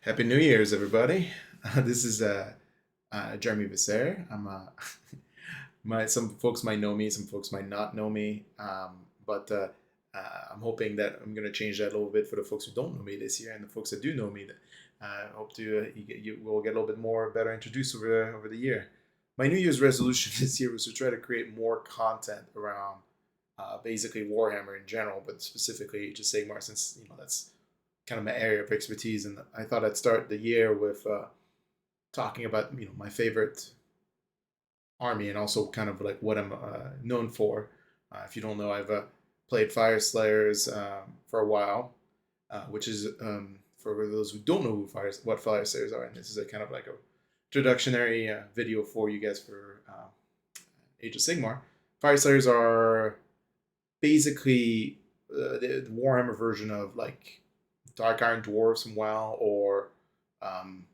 Happy New Year's, everybody. This is Jeremy Visser. Some folks might know me, some folks might not know me, but I'm hoping that I'm going to change that a little bit for the folks who don't know me this year, and the folks that do know me. That hope to you will get a little bit more better introduced over the year. My New Year's resolution this year was to try to create more content around basically Warhammer in general, but specifically just Sigmar, since that's kind of my area of expertise. And I thought I'd start the year with talking about my favorite army and also kind of like what I'm known for. If you don't know, I've played Fyreslayers for a while, which is for those who don't know what Fyreslayers are, and this is a kind of like a introductory video for you guys for Age of Sigmar. Fyreslayers are basically the Warhammer version of like Dark Iron Dwarves from WoW, or um,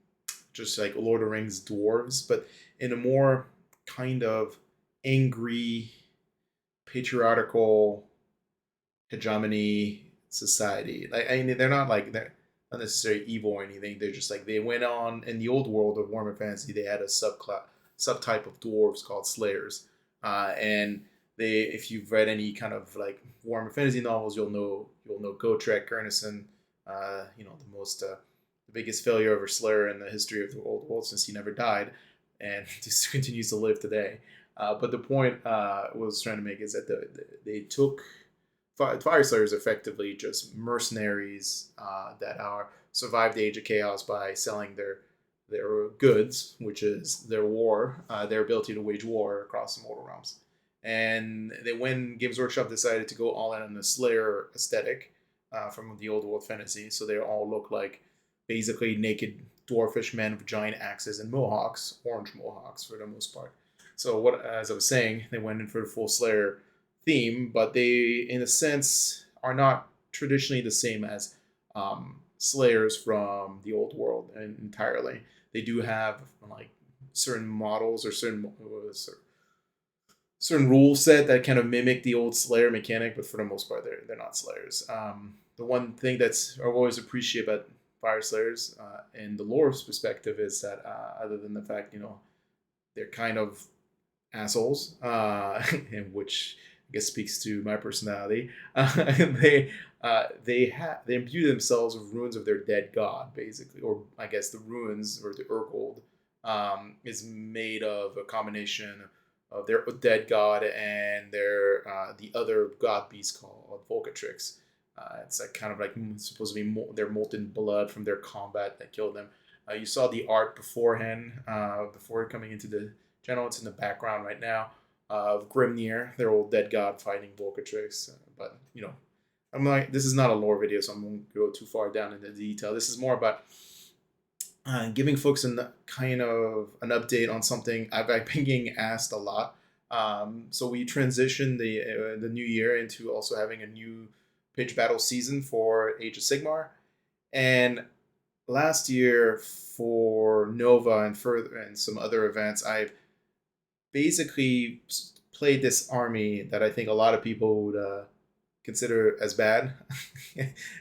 just like Lord of the Rings dwarves, but in a more kind of angry, patriarchal hegemony society. Like, I mean, they're not necessarily evil or anything. They're just like they went on in the old world of Warhammer Fantasy. They had a subtype of dwarves called Slayers, and they, if you've read any kind of like Warhammer Fantasy novels, you'll know Gotrek, Runeson, the biggest failure of a Slayer in the history of the old world, since he never died, and just continues to live today. But the point was trying to make is that they took Fyreslayers effectively just mercenaries that are survived the Age of Chaos by selling their goods, which is their ability to wage war across the mortal realms. And then when Games Workshop decided to go all in on the Slayer aesthetic from the old world fantasy, so they all look like basically naked dwarfish men with giant axes and mohawks, orange mohawks for the most part. So what, as I was saying, they went in for the full Slayer theme, but they, in a sense, are not traditionally the same as Slayers from the old world entirely. They do have like certain models or certain rule set that kind of mimic the old Slayer mechanic, but for the most part, they're not Slayers. The one thing that's I always appreciate about Fyreslayers in the lore's perspective is that other than the fact they're kind of assholes, in which I guess speaks to my personality. They imbue themselves with runes of their dead god, basically, or I guess the runes or the Urgold is made of a combination of their dead god and their the other god beast called Vulcatrix. It's like kind of like supposed to be their molten blood from their combat that killed them. You saw the art beforehand, before coming into the channel. It's in the background right now of Grimnir, their old dead god, fighting Vulcatrix. But I'm like, this is not a lore video, so I won't go too far down into detail. This is more about giving folks kind of an update on something I've been getting asked a lot. So we transitioned the new year into also having a new pitch battle season for Age of Sigmar, and last year for Nova and further and some other events, I've basically played this army that I think a lot of people would consider as bad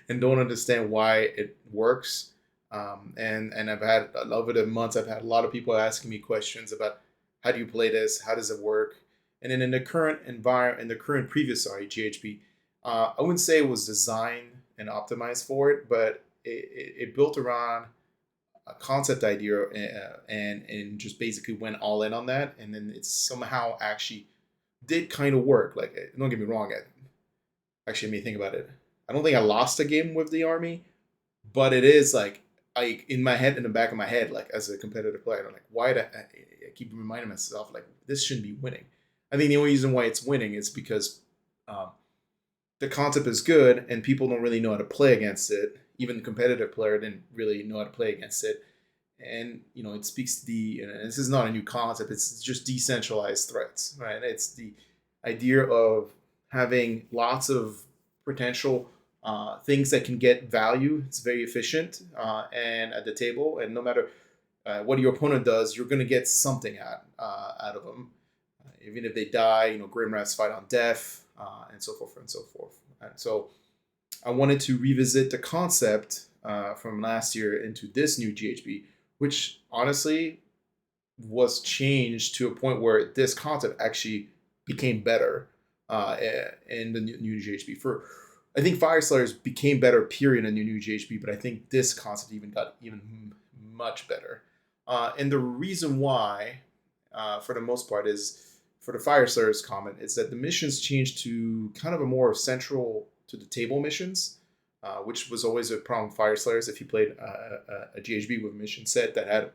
and don't understand why it works. And I've had over the months, I've had a lot of people asking me questions about how do you play this, how does it work, and then in the current environment, in the current previous GHB, I wouldn't say it was designed and optimized for it, but it built around a concept idea and just basically went all in on that, and then it somehow actually did kind of work. Like, don't get me wrong, actually made me think about it. I don't think I lost a game with the army, but it is like in my head, in the back of my head, like as a competitive player, I'm like, why do I keep reminding myself like this shouldn't be winning. I think the only reason why it's winning is because um, the concept is good and people don't really know how to play against it. Even the competitive player didn't really know how to play against it. And it speaks to this is not a new concept, it's just decentralized threats, right? It's the idea of having lots of potential things that can get value. It's very efficient and at the table, and no matter what your opponent does, you're going to get something out of them. Even if they die, Grimwraths fight on death, and so forth and so forth. And so I wanted to revisit the concept from last year into this new GHB, which honestly was changed to a point where this concept actually became better in the new GHB. I think Fyreslayers became better, period, in the new GHB, but I think this concept even got even much better. And the reason why, for the most part, is for the Fyreslayers comment, is that the missions changed to kind of a more central to the table missions, which was always a problem with Fyreslayers. If you played a GHB with a mission set that had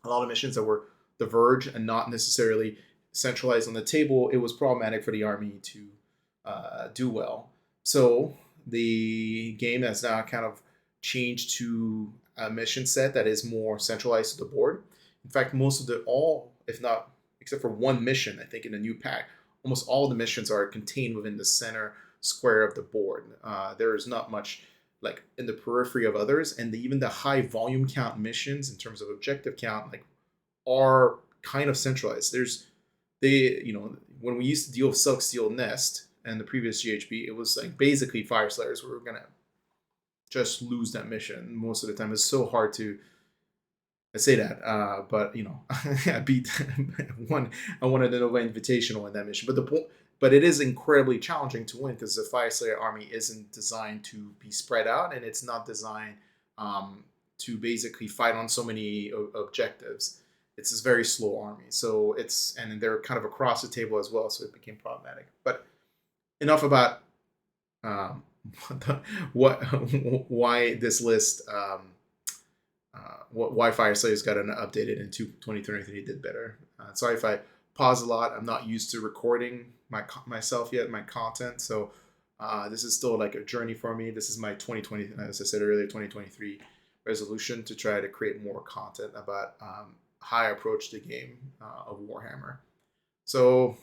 a lot of missions that were the verge and not necessarily centralized on the table, it was problematic for the army to do well. So the game has now kind of changed to a mission set that is more centralized to the board. In fact, most of if not, except for one mission, I think in the new pack, almost all the missions are contained within the center square of the board. There is not much like in the periphery of others, and even the high volume count missions in terms of objective count, like, are kind of centralized. When we used to deal with Silk Steel Nest and the previous GHB, it was like basically Fyreslayers were gonna just lose that mission most of the time. It's so hard to say that, but I beat I wanted an Nova Invitational in that mission, but it is incredibly challenging to win because the Fyreslayer army isn't designed to be spread out, and it's not designed to basically fight on so many objectives. It's this very slow army, and they're kind of across the table as well, so it became problematic. But enough about why this list, why Fyreslayers got updated in 2023 did better. Sorry if I pause a lot. I'm not used to recording myself yet, my content, so this is still like a journey for me. This is my 2020, as I said earlier, 2023 resolution to try to create more content about how I approach the game of Warhammer. So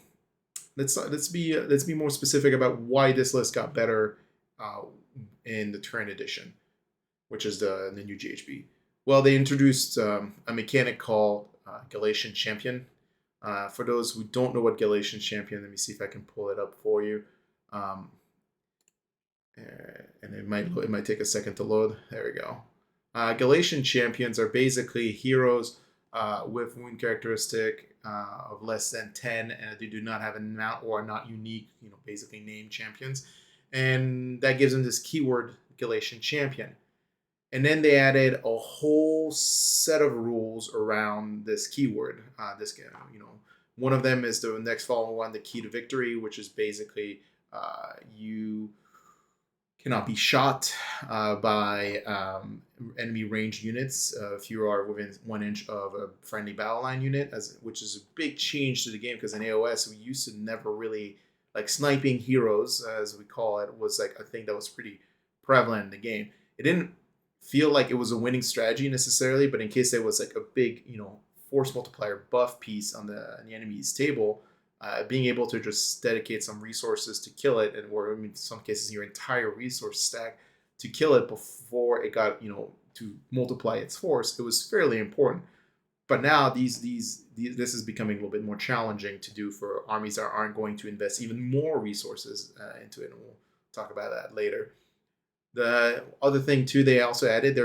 let's be more specific about why this list got better in the current edition, which is the new GHB. Well, they introduced a mechanic called Galatian Champion. For those who don't know what Galatian Champion, let me see if I can pull it up for you. And it might take a second to load. There we go. Galatian Champions are basically heroes with wound characteristic of less than 10, and they do not have an amount or are not unique, basically named champions. And that gives them this keyword, Galatian Champion. And then they added a whole set of rules around this keyword. One of them is the next following one, the key to victory, which is basically you cannot be shot by enemy ranged units if you are within 1 inch of a friendly battle line unit, which is a big change to the game because in AOS we used to never really like sniping heroes, as we call it, was like a thing that was pretty prevalent in the game. It didn't feel like it was a winning strategy necessarily, but in case there was like a big, force multiplier buff piece on the enemy's table, being able to just dedicate some resources to kill it, or in some cases your entire resource stack to kill it before it got, to multiply its force, it was fairly important. But now this is becoming a little bit more challenging to do for armies that aren't going to invest even more resources into it, and we'll talk about that later. The other thing too, they also added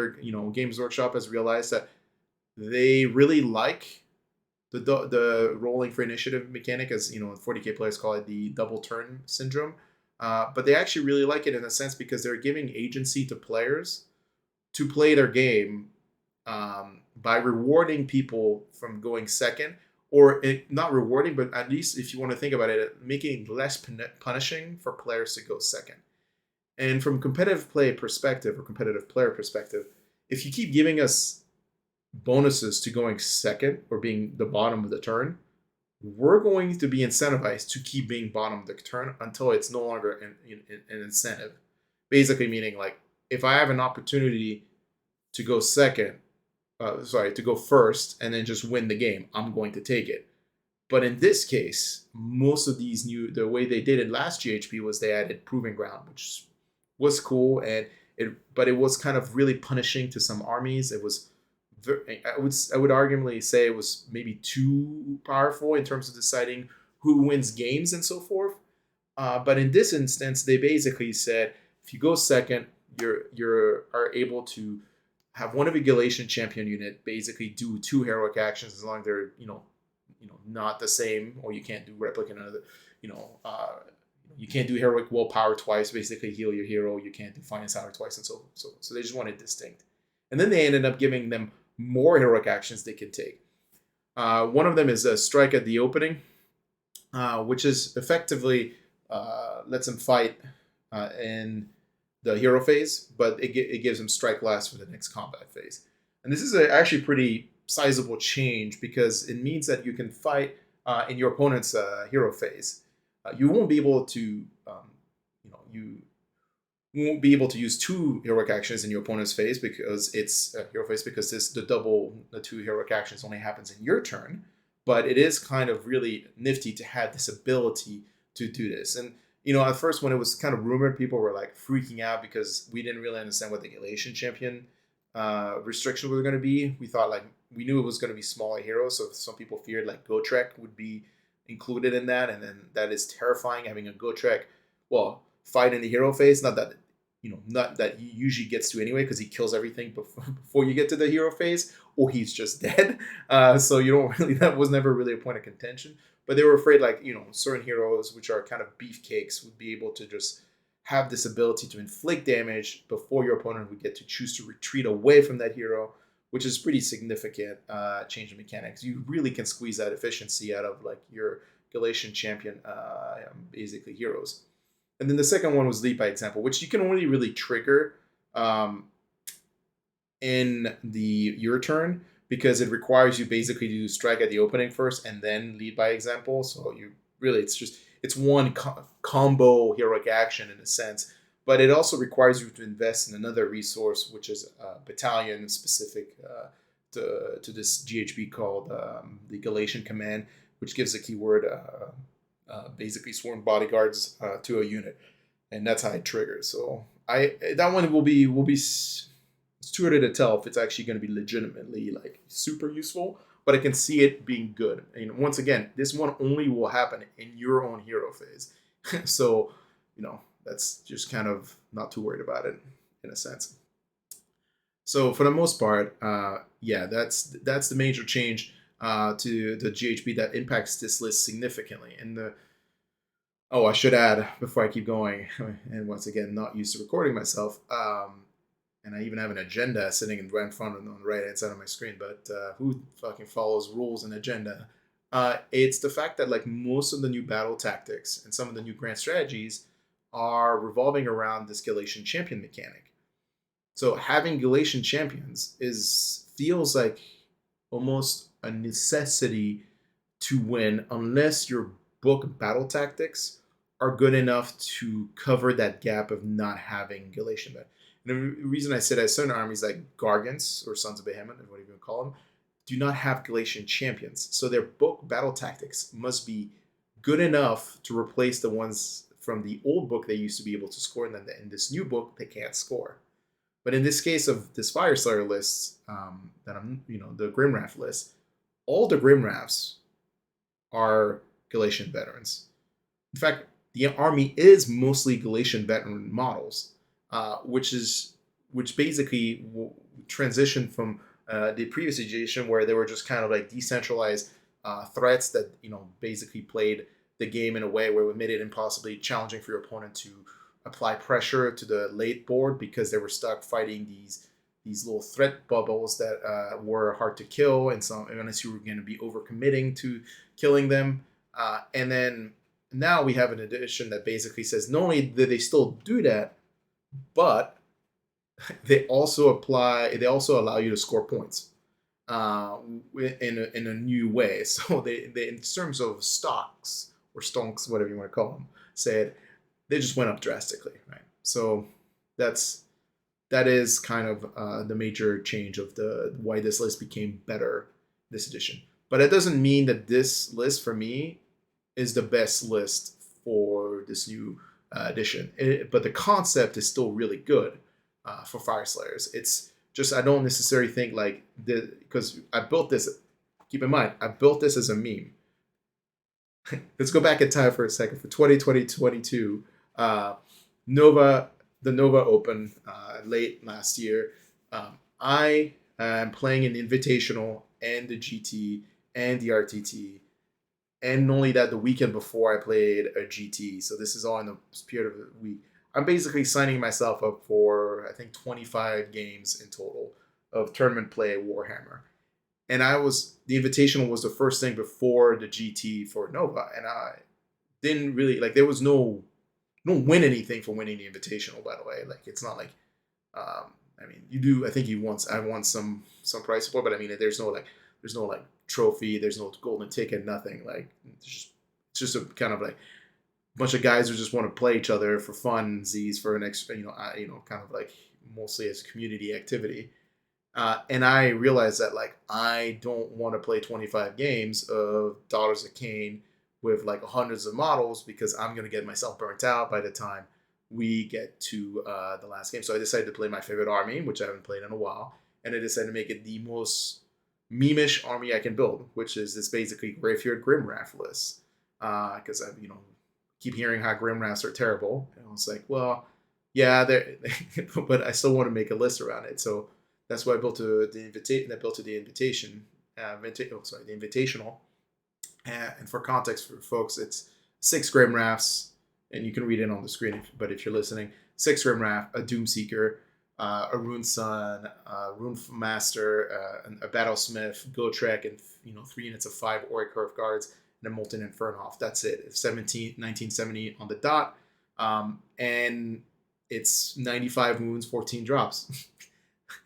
Games Workshop has realized that they really like the rolling for initiative mechanic, as 40k players call it the double turn syndrome. But they actually really like it in a sense because they're giving agency to players to play their game by rewarding people from going second, or not rewarding, but at least if you want to think about it, making it less punishing for players to go second. And from competitive player perspective, if you keep giving us bonuses to going second or being the bottom of the turn, we're going to be incentivized to keep being bottom of the turn until it's no longer an incentive. Basically meaning, like, if I have an opportunity to go to go first and then just win the game, I'm going to take it. But in this case, most of these the way they did it last GHB was they added Proving Ground, which was cool, but it was kind of really punishing to some armies. It was I would arguably say it was maybe too powerful in terms of deciding who wins games and so forth. But in this instance, they basically said, if you go second, are able to have one of your Galatian champion unit basically do 2 heroic actions as long as they're not the same, or you can't do replicant another, you can't do heroic willpower twice, basically heal your hero. You can't do finance hour twice, and so they just wanted distinct. And then they ended up giving them more heroic actions they can take. One of them is a strike at the opening, which is effectively lets them fight in the hero phase, but it gives them strike last for the next combat phase. And this is actually pretty sizable change because it means that you can fight in your opponent's hero phase. You won't be able to, you won't be able to use 2 heroic actions in your opponent's phase because it's hero phase because the 2 heroic actions only happens in your turn. But it is kind of really nifty to have this ability to do this. And at first when it was kind of rumored, people were like freaking out because we didn't really understand what the Galatian champion restrictions were going to be. We knew it was going to be smaller heroes, so some people feared like Gotrek would be included in that, and then that is terrifying having a Gotrek, fight in the hero phase. Not that he usually gets to anyway because he kills everything before you get to the hero phase, or he's just dead. So you don't really, that was never really a point of contention. But they were afraid certain heroes, which are kind of beefcakes, would be able to just have this ability to inflict damage before your opponent would get to choose to retreat away from that hero, which is pretty significant change in mechanics. You really can squeeze that efficiency out of your Galatian champion, basically heroes. And then the second one was lead by example, which you can only really trigger in your turn because it requires you basically to strike at the opening first and then lead by example. So it's one combo heroic action in a sense. But it also requires you to invest in another resource, which is a battalion specific to this GHB called the Galatian Command, which gives a keyword, basically sworn bodyguards to a unit, and that's how it triggers. So that one will be it's too early to tell if it's actually going to be legitimately super useful, but I can see it being good. And once again, this one only will happen in your own hero phase, so that's just kind of not too worried about it in a sense. So for the most part, that's the major change to the GHB that impacts this list significantly. And I should add before I keep going, and once again, not used to recording myself, and I even have an agenda sitting right in front of me on the right hand side of my screen. But who fucking follows rules and agenda? It's the fact that most of the new battle tactics and some of the new grand strategies are revolving around this Galatian champion mechanic. So having Galatian champions feels like almost a necessity to win unless your book battle tactics are good enough to cover that gap of not having Galatian. And the reason I said that certain armies like Gargants or Sons of Behemoth, or whatever you call them, do not have Galatian champions. So their book battle tactics must be good enough to replace the ones from the old book they used to be able to score, and then in this new book they can't score. But in this case of this Fyreslayer list, the Grimwrath list, all the Grimwraths are Galatian veterans. In fact, the army is mostly Galatian veteran models, which basically transitioned from the previous edition where they were just kind of decentralized threats that basically played the game in a way where it made it impossibly challenging for your opponent to apply pressure to the late board because they were stuck fighting these little threat bubbles that were hard to kill, and unless you were going to be overcommitting to killing them. And then now we have an edition that basically says not only do they still do that, but they also allow you to score points in a new way. So they in terms of stocks or stonks, whatever you want to call them, they just went up drastically, right? So that is kind of the major change of why this list became better this edition. But it doesn't mean that this list for me is the best list for this new edition. But the concept is still really good for Fyreslayers. It's just I don't necessarily think because I built this. Keep in mind, I built this as a meme. Let's go back in time for a second. For 2020-22, Nova the Nova Open late last year. I am playing in the Invitational and the GT and the RTT, and only that the weekend before I played a GT. So this is all in the period of a week. I'm basically signing myself up for I think 25 games in total of tournament play at Warhammer. And the Invitational was the first thing before the GT for Nova, and I didn't really like. There was you don't win anything for winning the Invitational, by the way. Like it's not like, I mean, you do. I think I won some prize support, but I mean, there's no like trophy. There's no golden ticket. Nothing. Like it's just a kind of like bunch of guys who just want to play each other for fun. Z's for an extra, kind of like mostly as a community activity. And I realized that like I don't want to play 25 games of Daughters of Cain with like hundreds of models because I'm gonna get myself burnt out by the time we get to the last game. So I decided to play my favorite army, which I haven't played in a while, and I decided to make it the most meme-ish army I can build, which is this basically Greyfyrd Grimwrath List. Because I keep hearing how Grimwraths are terrible, and I was like, well, yeah, but I still want to make a list around it. So that's why I built the invitation. The Invitational. And for context for folks, it's 6 Grimwraths, and you can read it on the screen. But if you're listening, 6 Grimwrath, a Doomseeker, a Runeson, a Runemaster, a Battlesmith, Gotrek, and 3 units of 5 Auric Curve Guards, and a Molten Infernoff. That's it. It's 1970 on the dot, and it's 95 wounds, 14 drops.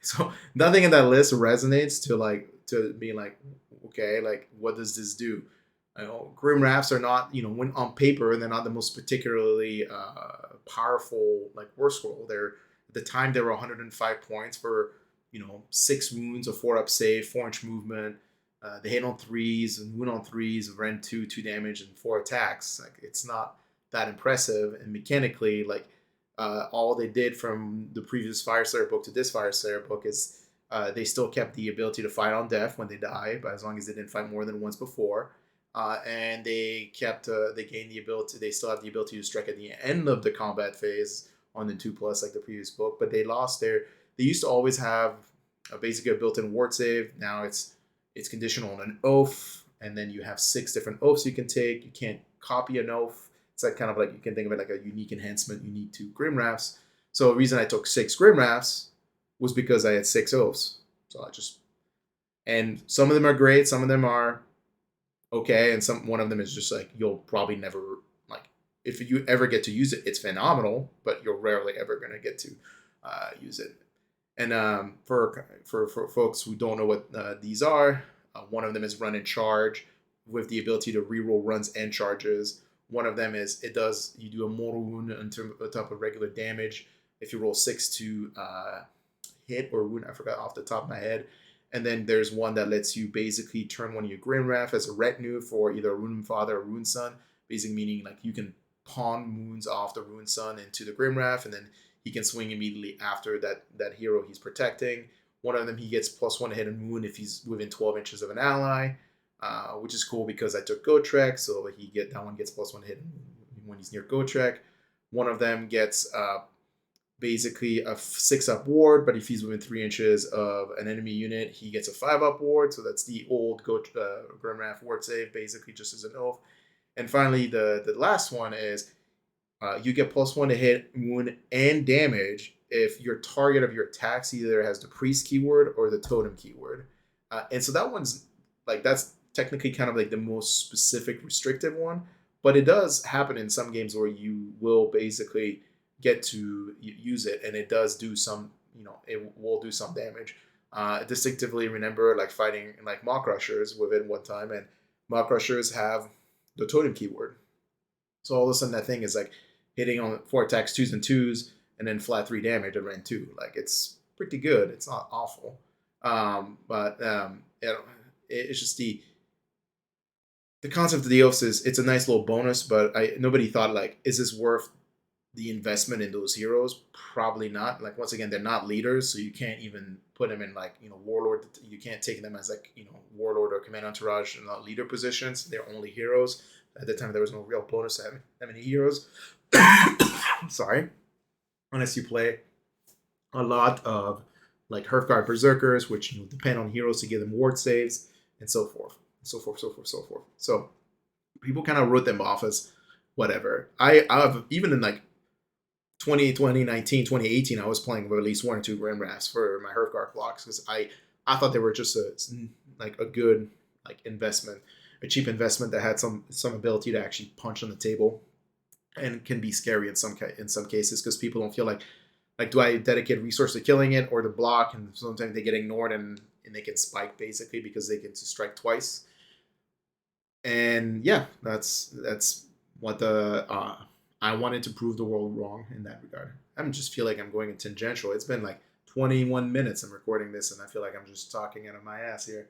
So nothing in that list resonates to be like, okay, like what does this do? Grimwraths are not, when on paper, they're not the most particularly powerful like war scroll. At the time they were 105 points for 6 wounds, a 4-up save, 4-inch movement. They hit on 3s and wound on 3s, rend 2 damage, and 4 attacks. Like it's not that impressive, and mechanically, like all they did from the previous Fyreslayer book to this Fyreslayer book is they still kept the ability to fight on death when they die, but as long as they didn't fight more than once before. And they gained the ability, they still have the ability to strike at the end of the combat phase on the 2+ like the previous book, but they used to always have basically a built-in ward save. Now it's conditional on an oath, and then you have 6 different oaths you can take. You can't copy an oath. It's like kind of like, you can think of it like a unique enhancement unique to Grimwraths. So the reason I took 6 Grimwraths was because I had 6 oaths. So and some of them are great, some of them are okay, and one of them is just like you'll probably never, like, if you ever get to use it, it's phenomenal, but you're rarely ever gonna get to use it. And for folks who don't know what these are, one of them is Run and Charge with the ability to reroll runs and charges. One of them is you do a mortal wound on top of regular damage if you roll 6 to hit or wound. I forgot off the top of my head. And then there's one that lets you basically turn one of your Grimwrath as a retinue for either a Runefather or Runeson, basically meaning like you can pawn wounds off the Runeson into the Grimwrath, and then he can swing immediately after that hero he's protecting. One of them, he gets +1 to hit and wound if he's within 12 inches of an ally, which is cool because I took Gotrek, so that one gets +1 to hit when he's near Gotrek. One of them gets basically a 6-up ward, but if he's within 3 inches of an enemy unit, he gets a 5-up ward. So that's the old Grimwrath ward save, basically just as an oath. And finally, the last one is you get +1 to hit, wound, and damage if your target of your attacks either has the priest keyword or the totem keyword. And so that one's like, that's technically kind of like the most specific restrictive one, but it does happen in some games where you will basically get to use it, and it does do some, it will do some damage. Distinctively remember like fighting like Maw Crushers with it one time, and Maw Crushers have the totem keyword. So all of a sudden that thing is like hitting on 4 attacks, 2s and 2s, and then flat 3 damage and rend 2. Like it's pretty good. It's not awful. But it's just the concept of the oaths is, it's a nice little bonus, but nobody thought like, is this worth the investment in those heroes? Probably not. Like, once again, they're not leaders, so you can't even put them in like, warlord. You can't take them as like, warlord or command entourage and not leader positions. They're only heroes. At the time, there was no real bonus to having that many heroes. Sorry. unless you play a lot of like Hearthguard Berzerkers, which depend on heroes to give them ward saves, and so forth, so forth, so forth, so forth. So people kind of wrote them off as whatever. I've even in like 2018, I was playing with at least 1 or 2 Grimwraths for my Hearthguard blocks because I thought they were just a good like investment, a cheap investment that had some ability to actually punch on the table, and can be scary in some cases because people don't feel like do I dedicate resource to killing it or to block, and sometimes they get ignored and they can spike basically because they get to strike twice. And yeah, that's what the I wanted to prove the world wrong in that regard. I just feel like I'm going in tangential. It's been like 21 minutes I'm recording this, and I feel like I'm just talking out of my ass here.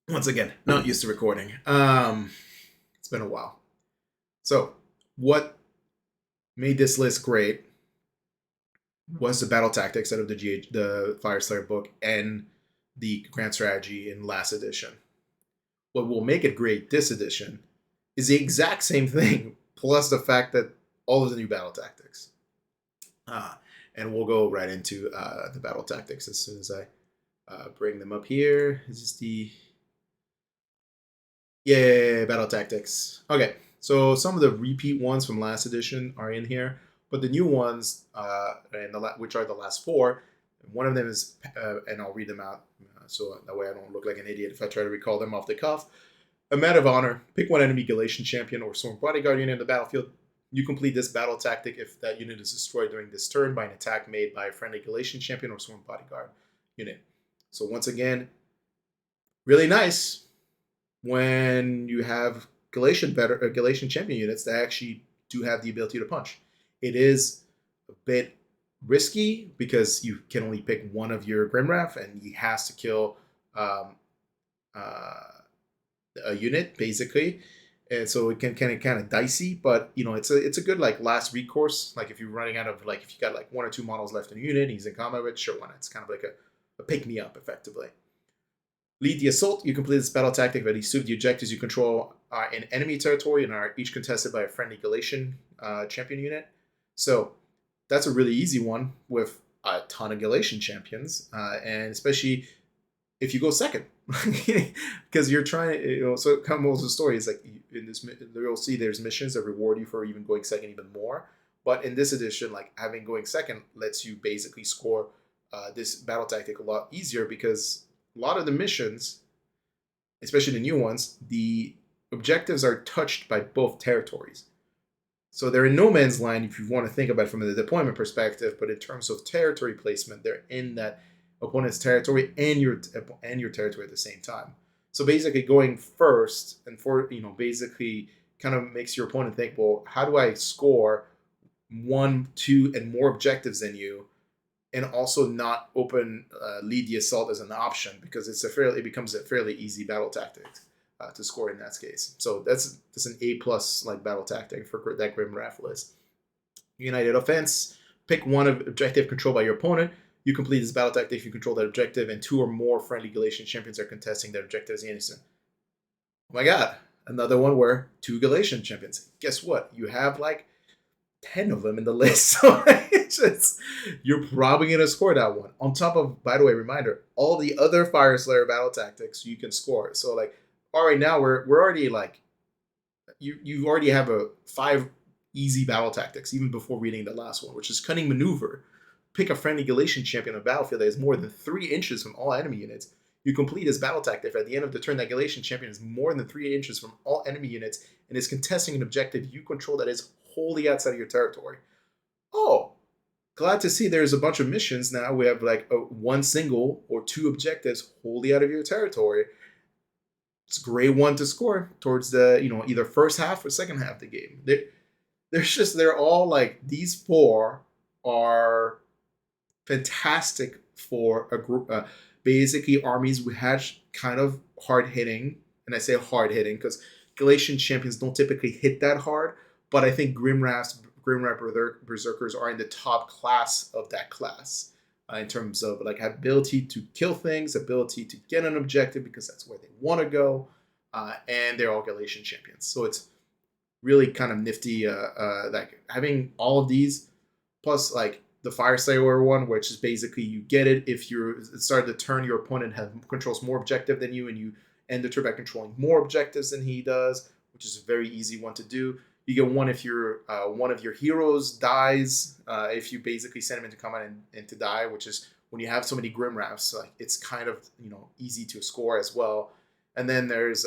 Once again, not used to recording. It's been a while. So, what made this list great was the battle tactics out of the Fyreslayer book and the grand strategy in last edition. What will make it great this edition is the exact same thing, plus the fact that all of the new battle tactics. And we'll go right into the battle tactics as soon as I bring them up here. Is this the... Yeah, battle tactics. Okay, so some of the repeat ones from last edition are in here, but the new ones, which are the last 4, one of them is, and I'll read them out so that way I don't look like an idiot if I try to recall them off the cuff. A Man of Honor. Pick one enemy Galatian champion or Sworn Bodyguard unit in the battlefield. You complete this battle tactic if that unit is destroyed during this turn by an attack made by a friendly Galatian champion or Sworn Bodyguard unit. So once again, really nice when you have Galatian champion units that actually do have the ability to punch. It is a bit risky because you can only pick one of your Grimwrath, and he has to kill a unit basically, and so it can kind of dicey. But it's a good like last recourse. Like if you're running out of like if you got like 1 or 2 models left in a unit, he's in combat with, sure, why not? It's kind of like a pick me up effectively. Lead the assault. You complete this battle tactic by these 2 of the objectives you control are in enemy territory and are each contested by a friendly Galatian champion unit. So that's a really easy one with a ton of Galatian champions, and especially if you go second, because you're trying. So comes the story is like in this, you'll see there's missions that reward you for even going second even more. But in this edition, like having going second lets you basically score this battle tactic a lot easier because a lot of the missions, especially the new ones, the objectives are touched by both territories. So they're in no man's land if you want to think about it from the deployment perspective, but in terms of territory placement, they're in that opponent's territory and your territory at the same time. So basically going first and basically kind of makes your opponent think, well, how do I score 1, 2, and more objectives than you, and also not open lead the assault as an option because it becomes a fairly easy battle tactic to score in that case. So that's an A+ like battle tactic for that Grimwrath list. United Offense. Pick one objective controlled by your opponent. You complete this battle tactic if you control that objective, and 2 or more friendly Galatian champions are contesting that objective as the instant. Oh my god, another one where 2 Galatian champions. Guess what? You have like 10 of them in the list. So you're probably going to score that one. On top of, by the way, reminder, all the other Fyreslayer battle tactics you can score. So like, all right, now we're already like, you already have 5 easy battle tactics even before reading the last one, which is Cunning Maneuver. Pick a friendly Galatian champion on the battlefield that is more than 3 inches from all enemy units. You complete this battle tactic. At the end of the turn, that Galatian champion is more than 3 inches from all enemy units and is contesting an objective you control that is wholly outside of your territory. Oh, glad to see there's a bunch of missions now. We have like 1 single or 2 objectives wholly out of your territory. It's a great one to score towards the, either first half or second half of the game. They're all like, these 4 are fantastic for a group, basically armies we had kind of hard hitting, and I say hard hitting because Galatian champions don't typically hit that hard, but I think Grimwrath Berzerkers are in the top class of that class in terms of like ability to kill things, ability to get an objective because that's where they want to go, and they're all Galatian champions. So it's really kind of nifty. Like having all of these plus like the Fyreslayer one, which is basically you get it if you're starting to turn your opponent controls more objective than you, and you end the turn by controlling more objectives than he does, which is a very easy one to do. You get one if your one of your heroes dies, if you basically send him into combat and to die, which is when you have so many Grimwraths, like it's kind of easy to score as well. And then there's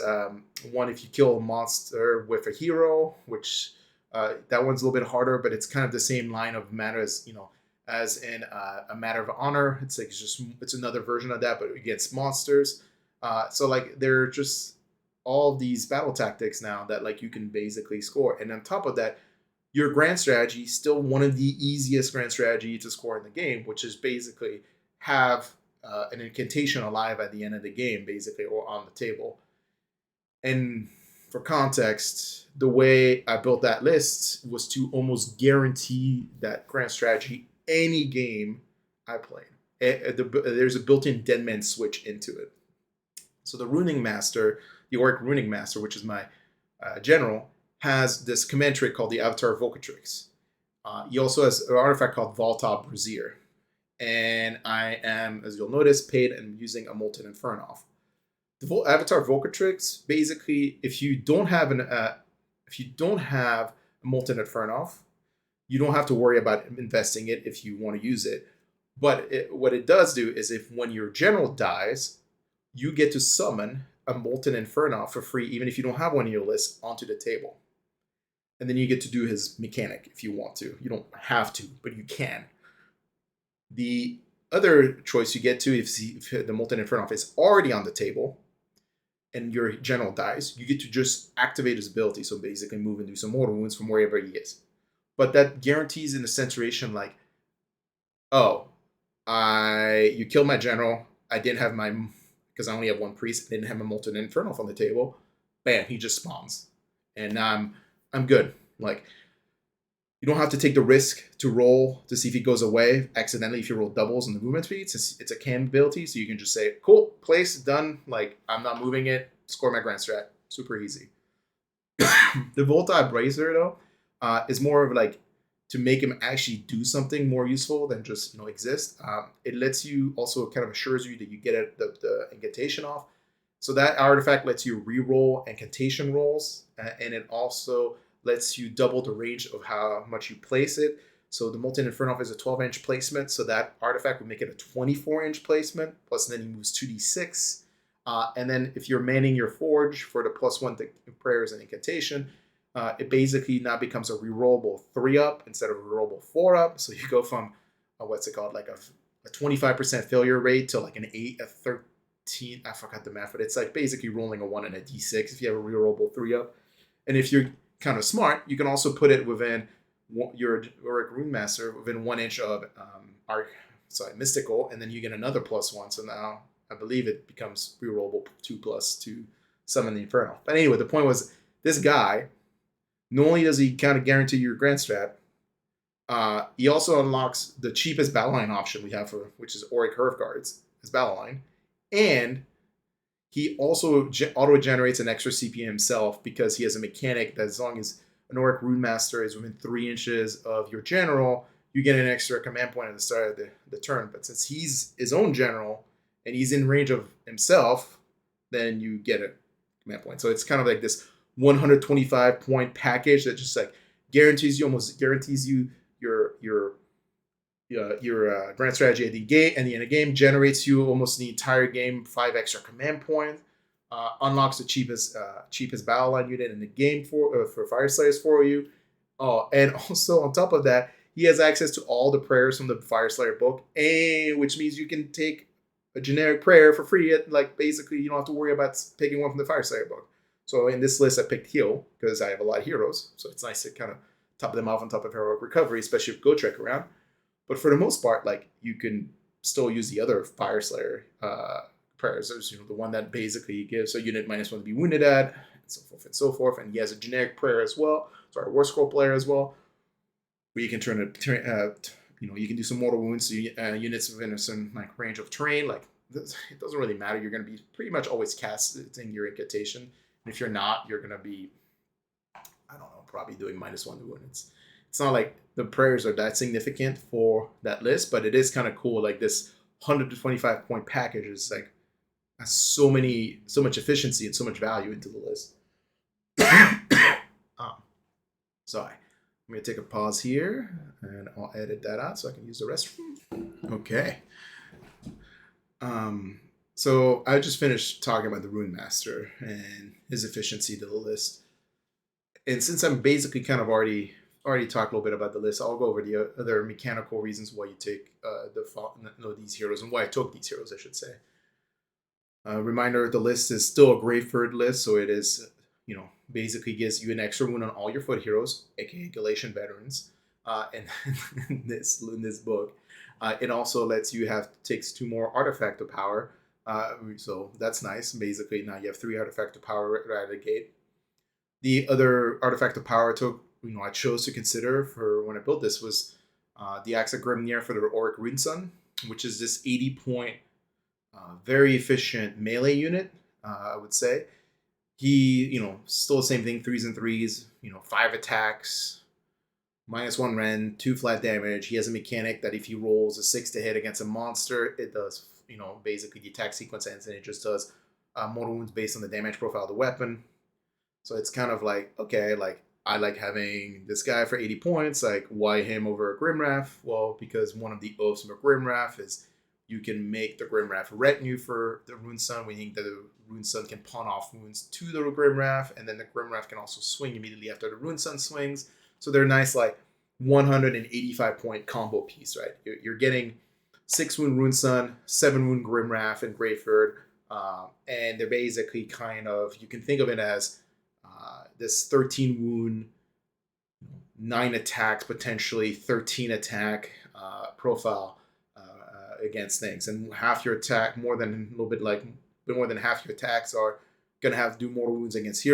one if you kill a monster with a hero, which that one's a little bit harder, but it's kind of the same line of matter as in a matter of honor. It's like it's another version of that, but against monsters. So like they're just all these battle tactics now that like you can basically score. And on top of that, your grand strategy is still one of the easiest grand strategy to score in the game, which is basically have an incantation alive at the end of the game, basically, or on the table. And for context, the way I built that list was to almost guarantee that grand strategy any game I played. There's a built-in dead man switch into it. So the Runemaster, the Auric Runemaster, which is my general, has this command trait called the Avatar Vulcatrix. He also has an artifact called Volatile Brazier. And I am, as you'll notice, paid and using a Molten Inferno. The Avatar Vulcatrix, basically, if you don't have a Molten Inferno, you don't have to worry about investing it if you want to use it. But what it does do is if when your general dies, you get to summon a Molten Inferno for free, even if you don't have one in your list, onto the table. And then you get to do his mechanic if you want to. You don't have to, but you can. The other choice you get to if the Molten Inferno is already on the table and your general dies, you get to just activate his ability. So basically move and do some mortal wounds from wherever he is. But that guarantees in a situation like, oh, you killed my general. I didn't have my, because I only have one priest. I didn't have my Molten Inferno on the table. Bam, he just spawns. And now I'm good. Like, you don't have to take the risk to roll to see if he goes away accidentally if you roll doubles on the movement speed. Since it's a cam ability, so you can just say, cool, place, done. Like, I'm not moving it. Score my grand strat. Super easy. The Volatile Brazier, though, is more of like to make him actually do something more useful than just exist. It lets you also kind of assures you that you get the incantation off. So that artifact lets you re-roll incantation rolls, and it also lets you double the range of how much you place it. So the Molten Inferno is a 12-inch placement, so that artifact would make it a 24-inch placement, plus then he moves 2d6. And then if you're manning your forge for the +1 to prayers and incantation, it basically now becomes a rerollable 3-up instead of a rerollable 4-up. So you go from, what's it called, like a 25% failure rate to like an 8, a 13, I forgot the math, but it's like basically rolling a 1 and a d6 if you have a rerollable 3-up. And if you're kind of smart, you can also put it within your Auric Runemaster within 1 inch of mystical, and then you get another +1. So now I believe it becomes rerollable 2+ to summon the Inferno. But anyway, the point was this guy, not only does he kind of guarantee your grand strat, he also unlocks the cheapest battle line option we have which is Auric Hearthguards as battle line, and he also auto-generates an extra CP himself because he has a mechanic that as long as an Auric Runemaster is within 3 inches of your general, you get an extra command point at the start of the turn. But since he's his own general and he's in range of himself, then you get a command point. So it's kind of like this 125 point package that just like guarantees you your grand strategy at the gate and the end of the game, generates you almost the entire game 5 extra command points, unlocks the cheapest battle line unit in the game for Fyreslayers for you. And also on top of that, he has access to all the prayers from the Fyreslayer book, which means you can take a generic prayer for free. Like basically, you don't have to worry about picking one from the Fyreslayer book. So in this list, I picked Heal because I have a lot of heroes, so it's nice to kind of top them off on top of Heroic Recovery, especially if Gotrek around. But for the most part, like you can still use the other Fyreslayer prayers. There's the one that basically gives a unit -1 to be wounded at, and so forth and so forth. And he has a generic prayer as well. Sorry, War Scroll player as well, where you can you can do some mortal wounds to units within a certain like range of terrain. Like it doesn't really matter. You're going to be pretty much always casting your incantation. And if you're not, you're going to be I don't know, probably doing -1 Rune. It's not like the prayers are that significant for that list, but it is kind of cool. Like this 125 point package is like has so much efficiency and so much value into the list. Sorry. I'm going to take a pause here, and I'll edit that out so I can use the restroom. Okay. So I just finished talking about the Runemaster and his efficiency to the list. And since I'm basically kind of already talked a little bit about the list, I'll go over the other mechanical reasons why you take these heroes, and why I took these heroes, I should say. Reminder, the list is still a Greyfyrd list, so it is, basically gives you an extra wound on all your foot heroes, aka Galatian veterans, in this book. It also lets you takes 2 more Artefact of Power, so that's nice. Basically, now you have 3 Artefact of Power right out of the gate. The other Artefact of Power I chose to consider for when I built this was the Axe of Grimnir for the Auric Runeson, which is this 80-point, very efficient melee unit, I would say. He, still the same thing, 3s and 3s, 5 attacks, -1 rend, 2 flat damage. He has a mechanic that if he rolls a 6 to hit against a monster, it does, basically the attack sequence ends and it just does mortal wounds based on the damage profile of the weapon. So it's kind of like, okay, like I like having this guy for 80 points. Like, why him over a Grimwrath? Well, because one of the oaths of a Grimwrath is you can make the Grimwrath retinue for the Runeson, meaning that the Runeson can pawn off wounds to the Grimwrath, and then the Grimwrath can also swing immediately after the Runeson swings. So they're nice, like 185 point combo piece, right? You're getting 6 wound Runeson, 7 wound Grimwrath and Greyfyrd, and they're basically kind of, you can think of it as this 13 wound, 9 attacks, potentially 13 attack profile against things, and half your attack, more than half your attacks are gonna have to do mortal wounds against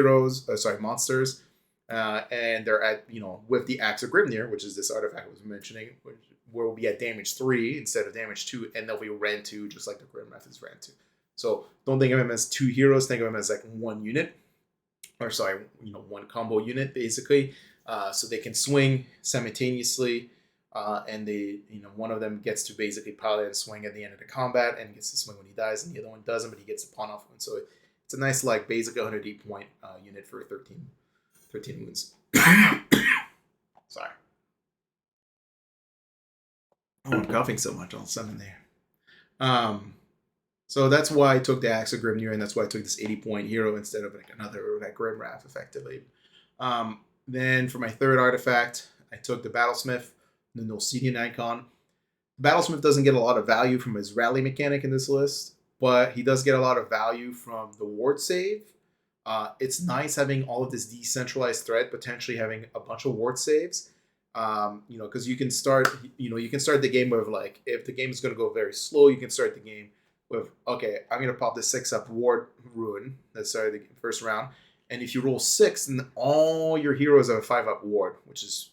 monsters, and they're at with the Axe of Grimnir, which is this artifact I was mentioning, which will be at damage 3 instead of damage 2, and they'll be rend 2 just like the Grimwrath is rend 2. So don't think of him as 2 heroes. Think of him as like 1 unit, or sorry, 1 combo unit basically. So they can swing simultaneously. And they, one of them gets to basically pilot and swing at the end of the combat and gets to swing when he dies, and the other one doesn't, but he gets to pawn off one. So it's a nice, like, basic 108 point unit for 13 wounds. Sorry. Oh, I'm coughing so much all of a sudden there. So that's why I took the Axe of Grimnir, and that's why I took this 80 point hero instead of like another like Grimwrath, effectively. Then for my third artifact, I took the Battlesmith, the Nulsidian icon. Battlesmith doesn't get a lot of value from his rally mechanic in this list, but he does get a lot of value from the ward save. It's nice having all of this decentralized threat, potentially having a bunch of ward saves. Because you can start the game with, like, if the game is going to go very slow, you can start the game with, okay, I'm going to pop the 6-up ward rune that started the first round. And if you roll 6, then all your heroes have a 5-up ward, which is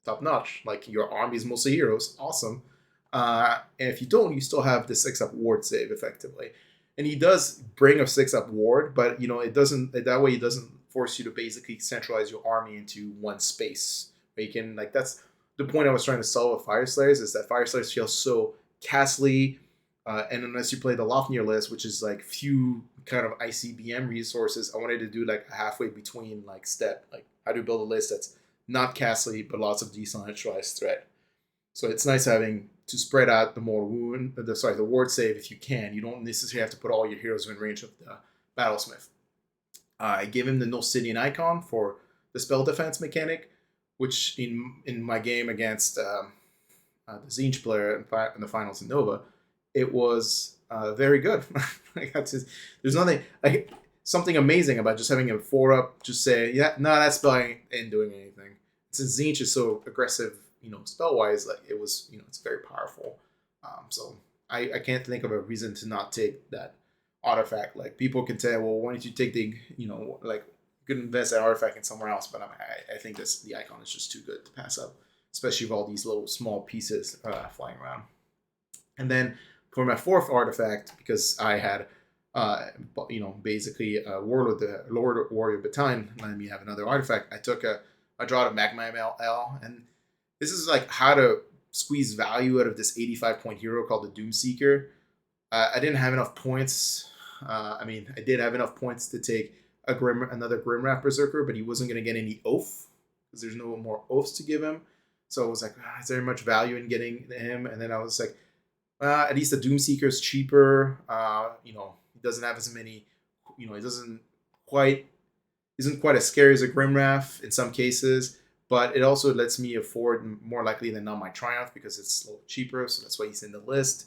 top notch. Like, your army is mostly heroes. Awesome. And if you don't, you still have the 6-up ward save, effectively. And he does bring a 6-up ward, but, it doesn't force you to basically centralize your army into one space. Where you can, like, that's the point I was trying to solve with Fyreslayers, is that Fyreslayers feel so castly, and unless you play the Lofnir list, which is like few kind of ICBM resources, I wanted to do like a halfway between like step, like how to build a list that's not castly but lots of decentralized threat. So it's nice having to spread out the ward save if you can. You don't necessarily have to put all your heroes in range of the Battlesmith. I gave him the Nulsidian icon for the spell defense mechanic, which in my game against the Tzeentch player in the finals in Nova, it was very good. There's nothing something amazing about just having a 4-up. Just say, yeah, no, that spell ain't doing anything. Since Tzeentch is so aggressive, spell wise, like it was, it's very powerful. So I can't think of a reason to not take that artifact. Like, people can say, well, why don't you take the, like, you could invest that artifact in somewhere else, but I think the icon is just too good to pass up, especially with all these little small pieces flying around. And then for my fourth artifact, because I had Basically Warlord, the Lord Warrior Battalion, letting me have another artifact. I draw a Magma ML, and this is like how to squeeze value out of this 85-point hero called the Doomseeker. I didn't have enough points. I did have enough points to take another Grimwrath Berzerker, but he wasn't going to get any Oath because there's no more Oaths to give him. So I was like, is there much value in getting him? And then I was like, at least the Doomseeker is cheaper. He doesn't have as many. He isn't quite as scary as a Grimwrath in some cases, but it also lets me afford more likely than not my Triumph because it's a little cheaper. So that's why he's in the list.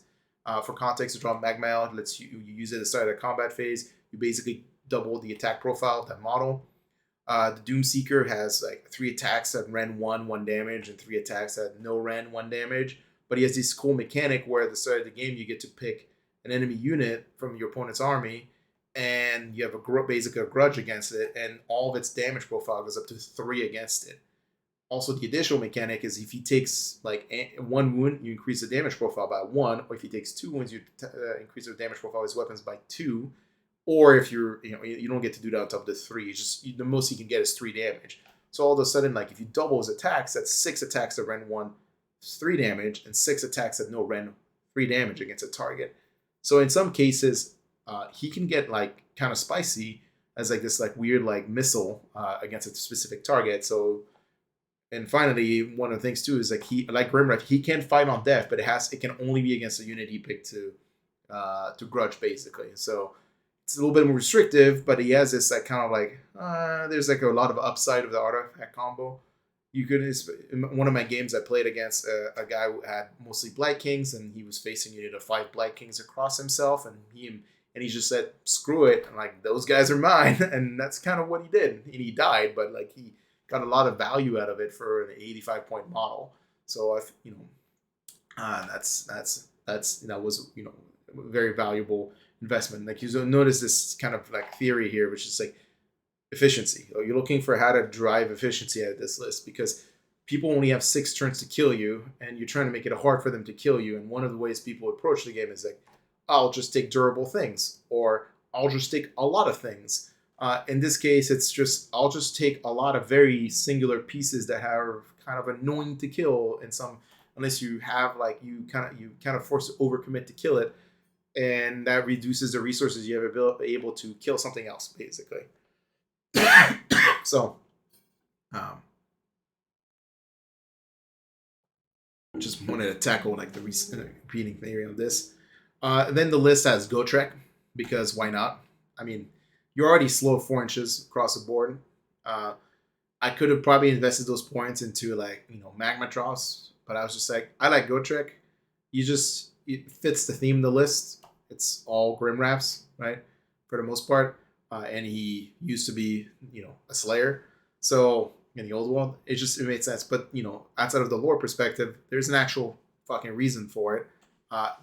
For context, to draw Magma L, it lets you use it at the start of the combat phase. You basically double the attack profile of that model. The Doomseeker has like 3 attacks at Ren 1 damage, and 3 attacks at no Ren 1 damage. But he has this cool mechanic where at the start of the game you get to pick an enemy unit from your opponent's army, and you have basically a grudge against it, and all of its damage profile goes up to 3 against it. Also, the additional mechanic is if he takes like 1 wound, you increase the damage profile by 1, or if he takes 2 wounds, you increase the damage profile of his weapons by 2. Or if you don't get to do that on top of the 3. The most he can get is 3 damage. So all of a sudden, like if you double his attacks, that's 6 attacks at Ren 1, 3 damage, and 6 attacks at no Ren, 3 damage against a target. So in some cases, he can get like kind of spicy as like this like weird like missile against a specific target. So. And finally, one of the things too is like Grimwrath, he can fight on death, but it can only be against a unit he picked to grudge basically. So it's a little bit more restrictive, but he has this like kind of like there's like a lot of upside of the artifact combo. You could in one of my games I played against a guy who had mostly Blight Kings, and he was facing a unit of 5 Blight Kings across himself, and he just said screw it, and like those guys are mine, and that's kind of what he did. And he died, but like he got a lot of value out of it for an 85-point model. So that was a very valuable investment. Like you notice this kind of like theory here, which is like efficiency. You're looking for how to drive efficiency out of this list because people only have 6 turns to kill you, and you're trying to make it hard for them to kill you. And one of the ways people approach the game is like, I'll just take durable things, or I'll just take a lot of things. In this case, it's just I'll just take a lot of very singular pieces that are kind of annoying to kill in some, unless you have like you kind of force to overcommit to kill it, and that reduces the resources you have able to kill something else basically. So, just wanted to tackle like the repeating theory on this. Then the list has Gotrek because why not? I mean. You're already slow 4 inches across the board. I could have probably invested those points into like magma troughs, but I was just like, I like Gotrek. It fits the theme of the list. It's all Grimwraths, right, for the most part. And he used to be a Slayer, so in the old world, it made sense. But outside of the lore perspective, there's an actual fucking reason for it.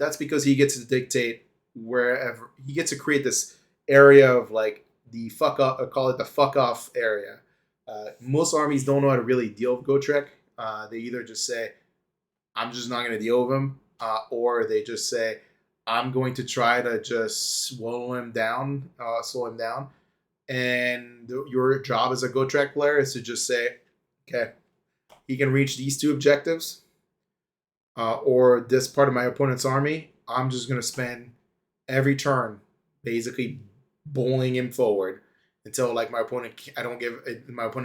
That's because he gets to dictate wherever he gets to create this area of like the fuck up, call it the fuck off area. Most armies don't know how to really deal with Gotrek. They either just say, I'm just not going to deal with him, or they just say, I'm going to try to just slow him down. And your job as a Gotrek player is to just say, okay, he can reach these 2 objectives, or this part of my opponent's army. I'm just going to spend every turn basically bowling him forward until like my opponent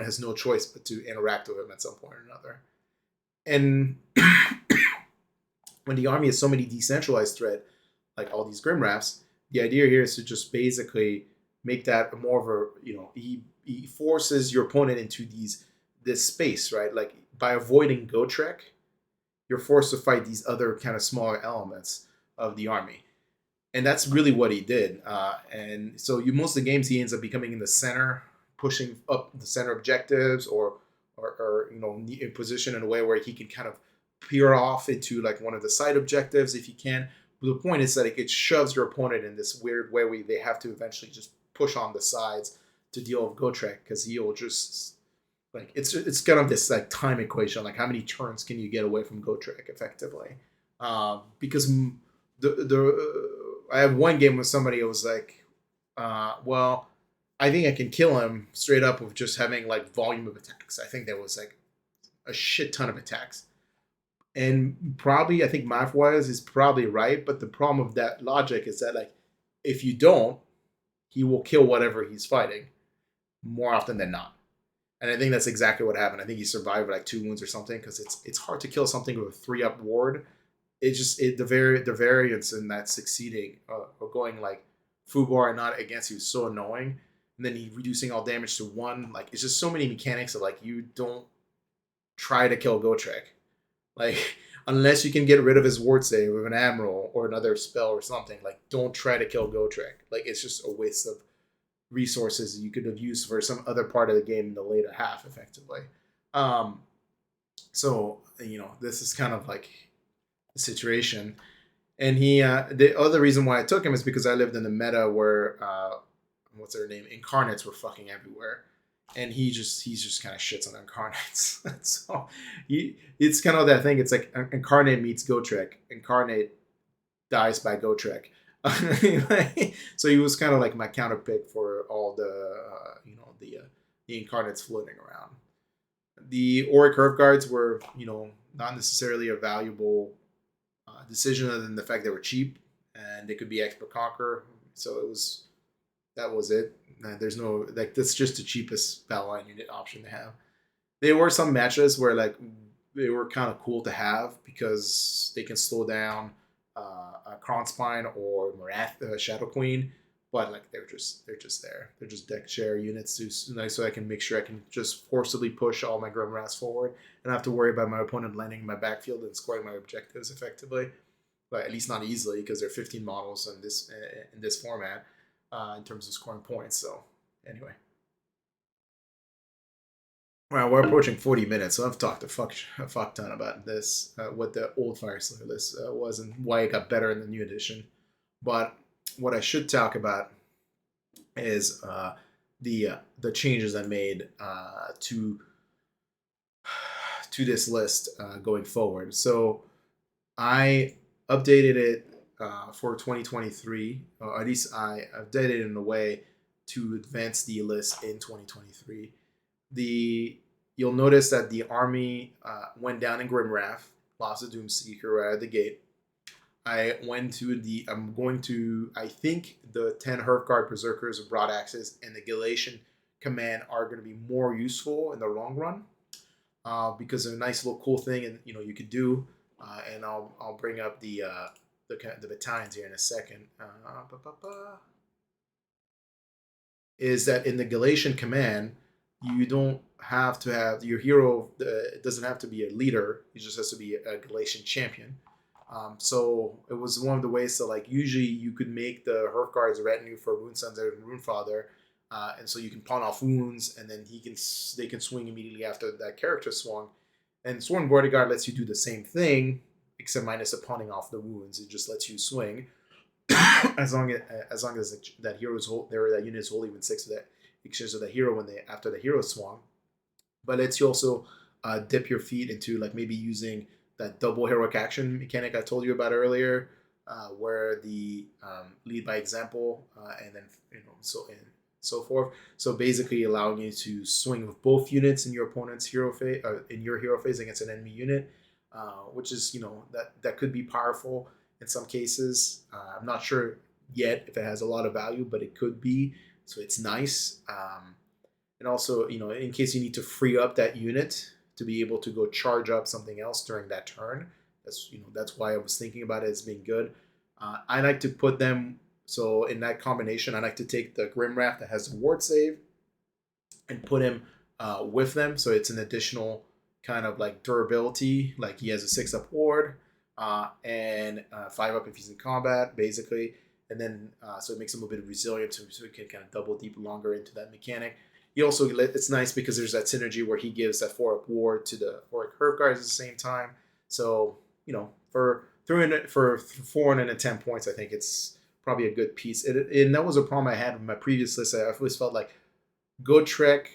has no choice but to interact with him at some point or another. And when the army has so many decentralized threat, like all these Grimwraths, the idea here is to just basically make that more of a he forces your opponent into this space, right? Like by avoiding Gotrek, you're forced to fight these other kind of smaller elements of the army. And that's really what he did. And so most of the games he ends up becoming in the center, pushing up the center objectives, or in position in a way where he can kind of peer off into like one of the side objectives if he can. But the point is that it shoves your opponent in this weird way where they have to eventually just push on the sides to deal with Gotrek, because he'll just like it's kind of this like time equation, like how many turns can you get away from Gotrek effectively? Because I have one game with somebody who was like, Well, I think I can kill him straight up with just having like volume of attacks. I think that was like a shit ton of attacks. And probably, I think math wise is probably right, but the problem with that logic is that like if you don't, he will kill whatever he's fighting more often than not. And I think that's exactly what happened. I think he survived with like 2 wounds or something because it's hard to kill something with a 3-up ward. The variance in that succeeding or going like Fubar and not against you is so annoying. And then he reducing all damage to 1. Like it's just so many mechanics that like you don't try to kill Gotrek. Like unless you can get rid of his ward save with an Admiral or another spell or something, like don't try to kill Gotrek. Like it's just a waste of resources you could have used for some other part of the game in the later half, effectively. Um, so this is kind of like the situation. And the other reason why I took him is because I lived in the meta where what's their name? Incarnates were fucking everywhere, and he's just kind of shits on incarnates. So it's kind of that thing. It's like incarnate meets Gotrek. Incarnate dies by Gotrek. So he was kind of like my counter pick for all the incarnates floating around. The Auric Curve Guards were not necessarily a valuable decision other than the fact they were cheap and they could be X per conquer. So that was it. There's no like that's just the cheapest battle line unit option to have. There were some matches where like they were kind of cool to have because they can slow down a Kronspine or Marath, Shadow Queen, but like they're just there. They're just deck share units so I can make sure I can just forcibly push all my Grimwraths forward and not have to worry about my opponent landing in my backfield and scoring my objectives effectively. But at least not easily because there are 15 models in this format in terms of scoring points. So anyway. Well, we're approaching 40 minutes, so I've talked a fuck ton about this, what the old Fyreslayer list was and why it got better in the new edition. But what I should talk about is the changes I made to this list going forward. So I updated it for 2023, or at least I updated it in a way to advance the list in 2023. You'll notice that the army went down in Grimwrath, lost the Doomseeker right at the gate. I went to I think the 10 Hearthguard Berzerkers of Broad Axes and the Galatian command are going to be more useful in the long run because of a nice little cool thing and you could do. And I'll bring up the battalions here in a second. Is that in the Galatian command? You don't have to have your hero. It doesn't have to be a leader. He just has to be a Galatian champion. So it was one of the ways that like usually you could make the Hearthguards retinue for Runesons and Runefather, and so you can pawn off wounds, and then they can swing immediately after that character swung. And Sworn Bodyguard lets you do the same thing, except minus the pawning off the wounds. It just lets you swing as long as that unit is holding even 6 of that exchange of the hero after the hero swung, but lets you also dip your feet into like maybe using that double heroic action mechanic I told you about earlier, where the lead by example and then so forth. So basically allowing you to swing with both units in your opponent's hero phase in your hero phase against an enemy unit, which is that could be powerful in some cases. I'm not sure yet if it has a lot of value, but it could be. So it's nice. And also, in case you need to free up that unit to be able to go charge up something else during that turn. That's why I was thinking about it as being good. I like to put them, so in that combination, I like to take the Grimwrath that has a ward save and put him with them. So it's an additional kind of like durability. Like he has a 6-up ward and 5-up if he's in combat, basically. And then so it makes him a bit resilient, so he can kind of double deep longer into that mechanic. He also, it's nice because there's that synergy where he gives that 4-up ward to the Auric Hearthguards at the same time. So for 410 points, I think it's probably a good piece. And that was a problem I had with my previous list. I always felt like Gotrek,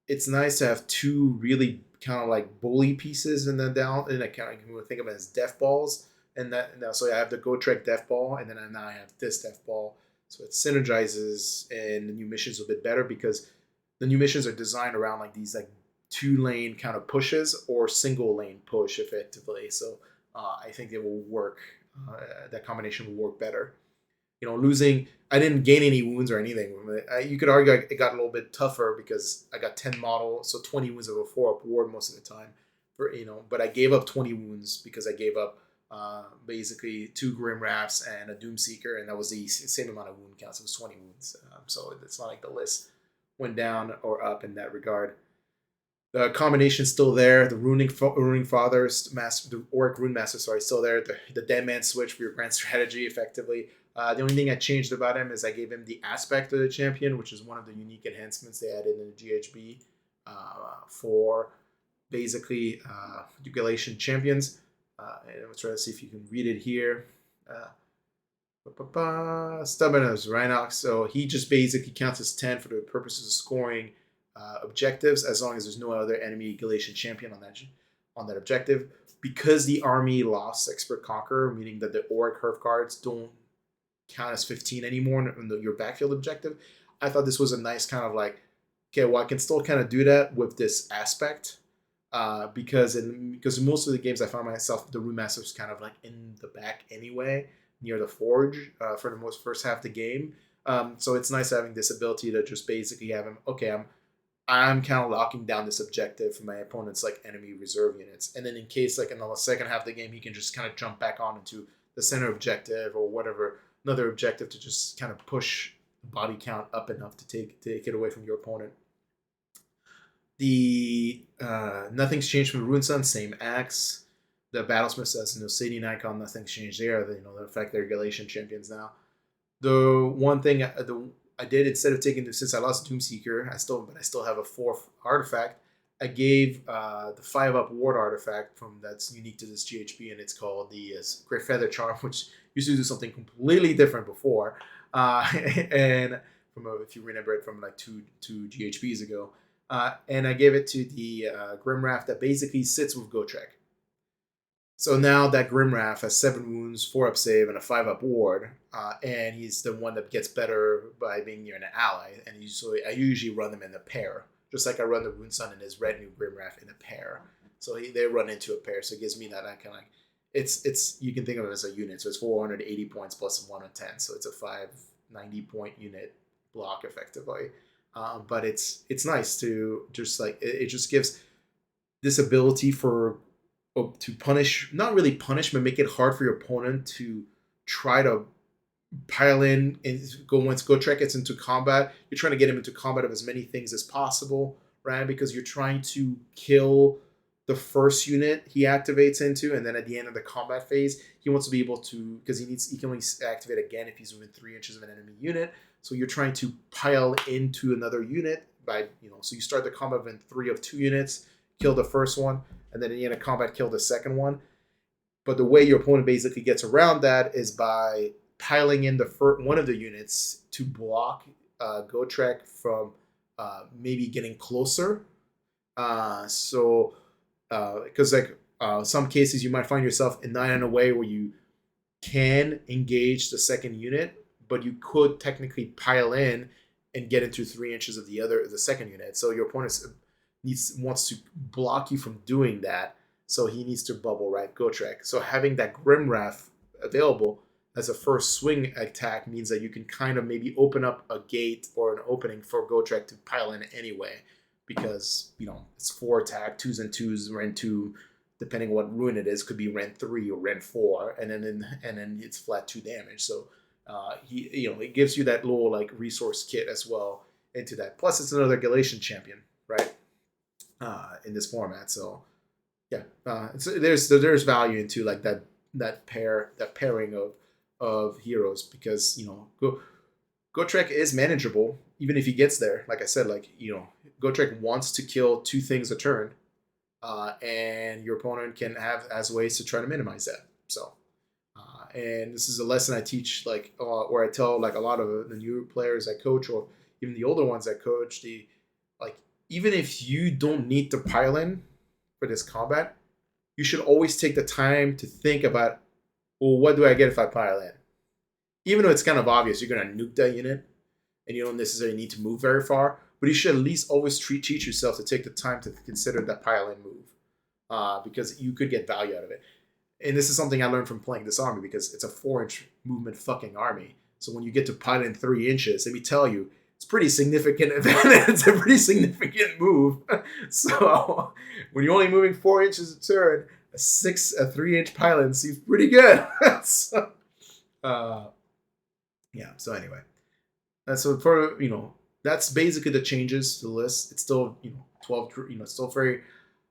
it's nice to have 2 really kind of like bully pieces in the down, and I kind of think of it as death balls. So I have the Gotrek Death Ball, and then now I have this Death Ball. So it synergizes and the new missions a bit better because the new missions are designed around like these like 2-lane kind of pushes or single lane push effectively. So I think it will work. That combination will work better. You know, losing, I didn't gain any wounds or anything. You could argue it got a little bit tougher because I got 10 model, so 20 wounds of a 4-up ward most of the time. But I gave up 20 wounds because I gave up basically 2 Grimwraths and a Doomseeker, and that was the same amount of wound counts. It was 20 wounds. So it's not like the list went down or up in that regard. The combination's still there. The Runing Fathers, the Auric Runemaster, still there. The Dead Man switch for your grand strategy, effectively. The only thing I changed about him is I gave him the aspect of the champion, which is one of the unique enhancements they added in the GHB for basically the Galatian champions. And I'm trying to see if you can read it here. Stubborn as Rhinox, so he just basically counts as 10 for the purposes of scoring objectives, as long as there's no other enemy Galatian champion on that objective. Because the army lost Expert Conqueror, meaning that the Auric Herf cards don't count as 15 anymore in your backfield objective, I thought this was a nice kind of like, okay, well, I can still kind of do that with this aspect. Because most of the games I found myself, the Runemaster was kind of like in the back anyway, near the forge for the most first half of the game. So it's nice having this ability to just basically have him, okay, I'm kind of locking down this objective for my opponent's like enemy reserve units. And then in case like in the second half of the game, he can just kind of jump back on into the center objective or whatever, another objective to just kind of push body count up enough to take it away from your opponent. The nothing's changed from the Runeson, same axe. The Battlesmith has a Nulsidian icon, nothing's changed there. The fact they're Galatian champions now. The one thing I did, instead of taking this, since I lost Doomseeker, I still have a 4th artifact. I gave the 5-up ward artifact that's unique to this GHB, and it's called the Greyfyrd Charm, which used to do something completely different before. And if you remember it from like two GHBs ago. And I gave it to the Grimwrath that basically sits with Gotrek. So now that Grimwrath has 7 wounds, 4-up save, and a 5-up ward, and he's the one that gets better by being near an ally. And I usually run them in a pair, just like I run the Runeson and his red new Grimwrath in a pair. So they run into a pair, so it gives me that kind of like it's you can think of it as a unit. So it's 480 points plus 110, so it's a 590 point unit block effectively. But it's nice to just like it just gives this ability to punish, not really punish, but make it hard for your opponent to try to pile in and go once Gotrek gets into combat. You're trying to get him into combat of as many things as possible, right? Because you're trying to kill the first unit he activates into, and then at the end of the combat phase, he wants to be able to, because he can only activate again if he's within 3 inches of an enemy unit. So you're trying to pile into another unit by, so you start the combat with 3 of 2 units, kill the first one, and then at the end of combat, kill the second one. But the way your opponent basically gets around that is by piling in the first one of the units to block Gotrek from maybe getting closer. Because some cases you might find yourself in a way where you can engage the second unit, but you could technically pile in and get into 3 inches of the second unit. So your opponent wants to block you from doing that. So he needs to bubble right Gotrek. So having that Grimwrath available as a first swing attack means that you can kind of maybe open up a gate or an opening for Gotrek to pile in anyway. Because, it's 4 attack, 2s and 2s, Ren 2, depending on what rune it is, could be Ren 3 or Ren 4, and then it's flat 2 damage. So it gives you that little like resource kit as well into that. Plus, it's another Galatian champion, right? In this format, so yeah, there's value into like that pairing of heroes, because Gotrek is manageable even if he gets there. Like I said, Gotrek wants to kill 2 things a turn, and your opponent has ways to try to minimize that. So, and this is a lesson I teach, or I tell a lot of the new players I coach, or even the older ones I coach. Even if you don't need to pile in for this combat, you should always take the time to think about, well, what do I get if I pile in? even though it's kind of obvious you're gonna nuke that unit and you don't necessarily need to move very far, but you should at least always teach yourself to take the time to consider that pile-in move, because you could get value out of it. And this is something I learned from playing this army, because it's a 4-inch movement fucking army. So when you get to pile in 3 inches, let me tell you, it's pretty significant event. It's a pretty significant move. So when you're only moving 4 inches a turn, a 3-inch pile-in seems pretty good. So, yeah. So anyway, so for that's basically the changes to the list. It's still 12. It's still very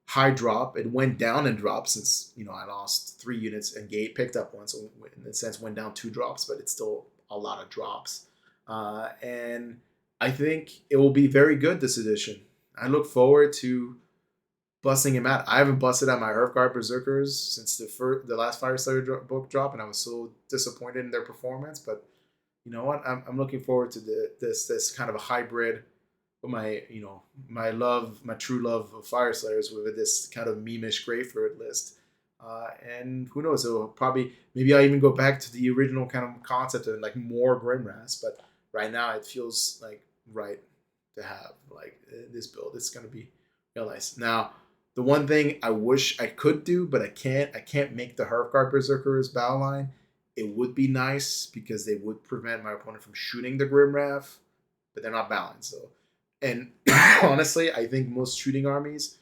high drop. It went down in drop since I lost 3 units and Gate picked up 1, so in a sense went down 2 drops, but it's still a lot of drops. And I think it will be very good this edition. I look forward to busting him out. I haven't busted out my Hearthguard Berzerkers since the last Fyreslayer book drop, and I was so disappointed in their performance. But you know what? I'm looking forward to this kind of a hybrid of my my true love of Fyreslayers with this kind of meme-ish Greyfyrd list. And who knows? It'll probably, maybe I'll even go back to the original kind of concept of like more Grimwraths. But right now it feels like right to have like this build. It's gonna be real nice. Now, the one thing I wish I could do, but I can't make the Hearthguard Berzerkers battle line. It would be nice because they would prevent my opponent from shooting the Grimwrath, but they're not balanced. So, and honestly, I think most shooting armies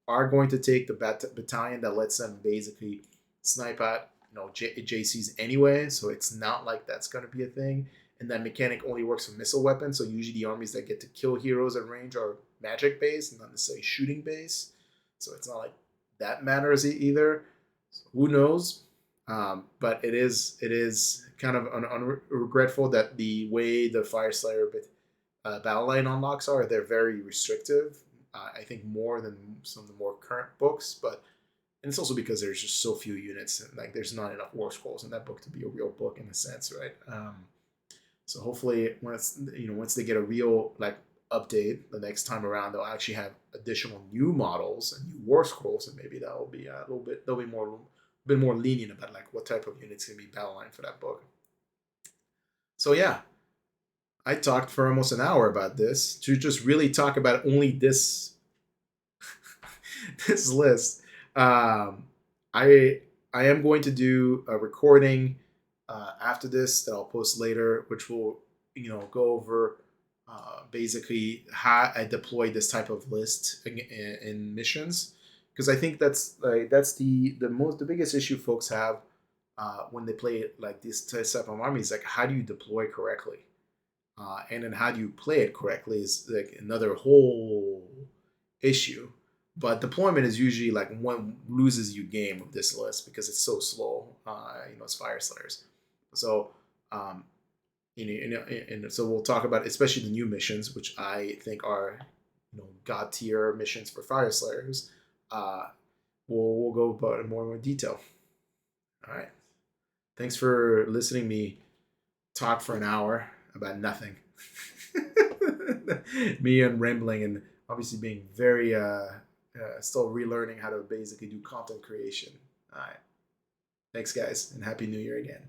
are going to take the battalion that lets them basically snipe at JCs anyway. So it's not like that's going to be a thing. And that mechanic only works for missile weapons. So usually the armies that get to kill heroes at range are magic based, not necessarily shooting based. So it's not like that matters either. So who knows? But it is kind of regretful that the way the Fyreslayer battle line unlocks are, they're very restrictive. I think more than some of the more current books, and it's also because there's just so few units, and like there's not enough war scrolls in that book to be a real book in a sense, right? So hopefully once they get a real like update the next time around, they'll actually have additional new models and new war scrolls, and maybe that'll be a little bit more lenient about like what type of units can be battle line for that book. So yeah, I talked for almost an hour about this to just really talk about only this this list. I am going to do a recording after this that I'll post later, which will go over basically how I deploy this type of list in missions, because I think that's the biggest issue folks have when they play like this type of armies. Like, how do you deploy correctly? And then how do you play it correctly is like another whole issue. But deployment is usually like what loses you game of this list because it's so slow. It's Fyreslayers. So, and so we'll talk about especially the new missions, which I think are god tier missions for Fyreslayers. We'll go about it more detail. All right. Thanks for listening to me talk for an hour about nothing. Me and rambling and obviously being very still relearning how to basically do content creation. All right. Thanks, guys, and Happy New Year again.